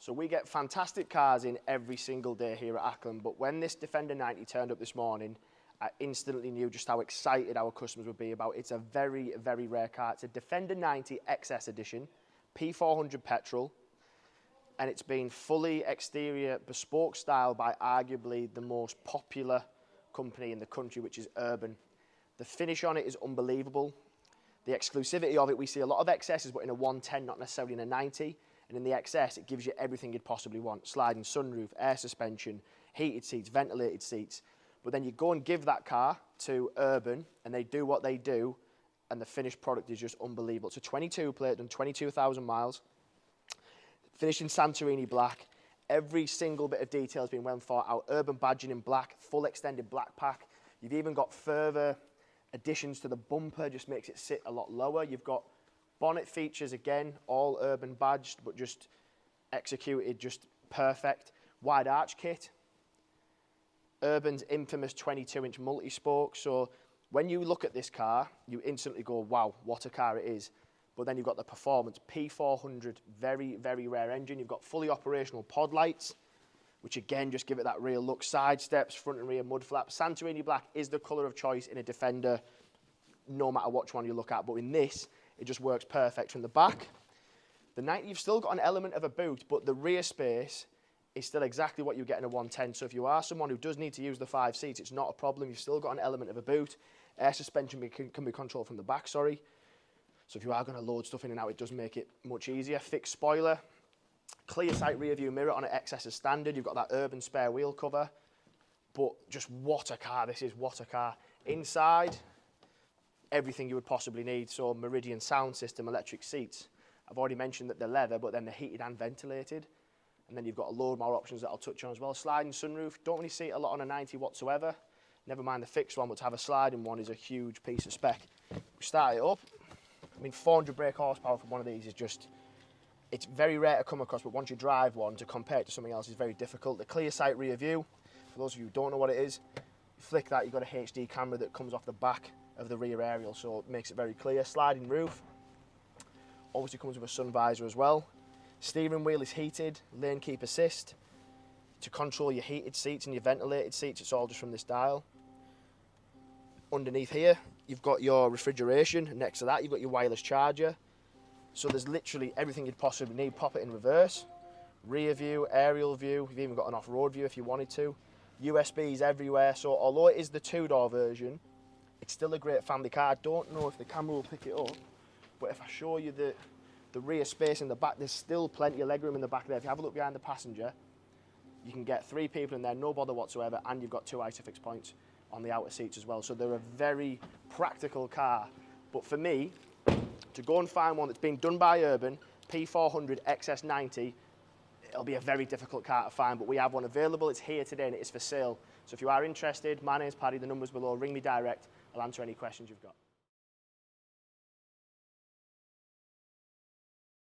So we get fantastic cars in every single day here at Acklam, but when this Defender 90 turned up this morning, I instantly knew just how excited our customers would be about it. It's a very, very rare car. It's a Defender 90 XS edition, P400 petrol, and it's been fully exterior bespoke style by arguably the most popular company in the country, which is Urban. The finish on it is unbelievable. The exclusivity of it, we see a lot of XSs, but in a 110, not necessarily in a 90. And in the XS, it gives you everything you'd possibly want. Sliding sunroof, air suspension, heated seats, ventilated seats. But then you go and give that car to Urban, and they do what they do, and the finished product is just unbelievable. It's a 22 plate, done 22,000 miles. Finished in Santorini Black. Every single bit of detail has been well thought out. Urban badging in black, full extended black pack. You've even got further additions to the bumper, just makes it sit a lot lower. You've got bonnet features, again, all Urban badged, but just executed just perfect. Wide arch kit. Urban's infamous 22-inch multi-spoke. So when you look at this car, you instantly go, wow, what a car it is. But then you've got the performance, P400, very, very rare engine. You've got fully operational pod lights, which again, just give it that real look. Side steps, front and rear mud flaps. Santorini Black is the colour of choice in a Defender, no matter which one you look at. But in this, it just works perfect from the back. The 90, you've still got an element of a boot, but the rear space is still exactly what you get in a 110. So if you are someone who does need to use the 5 seats, it's not a problem. You've still got an element of a boot. Air suspension can be controlled from the back, sorry. So if you are going to load stuff in and out, it does make it much easier. Fixed spoiler. ClearSight rear view mirror on an XS as standard. You've got that Urban spare wheel cover. But just what a car this is, what a car. Inside, everything you would possibly need. So Meridian sound system, electric seats. I've already mentioned that they're leather, but then they're heated and ventilated. And then you've got a load more options that I'll touch on as well. Sliding sunroof, don't really see it a lot on a 90 whatsoever. Never mind the fixed one, but to have a sliding one is a huge piece of spec. We start it up. I mean, 400 brake horsepower for one of these is just, it's very rare to come across, but once you drive one, to compare it to something else is very difficult. The ClearSight rear view, for those of you who don't know what it is, you flick that, you've got a HD camera that comes off the back of the rear aerial, so it makes it very clear. Sliding roof, obviously comes with a sun visor as well. Steering wheel is heated, lane keep assist. To control your heated seats and your ventilated seats, it's all just from this dial. Underneath here, you've got your refrigeration, and next to that, you've got your wireless charger. So there's literally everything you'd possibly need. Pop it in reverse. Rear view, aerial view, you've even got an off-road view if you wanted to. USBs everywhere, so although it is the 2-door version, it's still a great family car. I don't know if the camera will pick it up, but if I show you the rear space in the back, there's still plenty of legroom in the back there. If you have a look behind the passenger, you can get 3 people in there, no bother whatsoever, and you've got 2 ISOFIX points on the outer seats as well. So they're a very practical car. But for me, to go and find one that's been done by Urban, P400 XS90, it'll be a very difficult car to find, but we have one available. It's here today and it is for sale. So if you are interested, my name's Paddy, the number's below, ring me direct. I'll answer any questions you've got.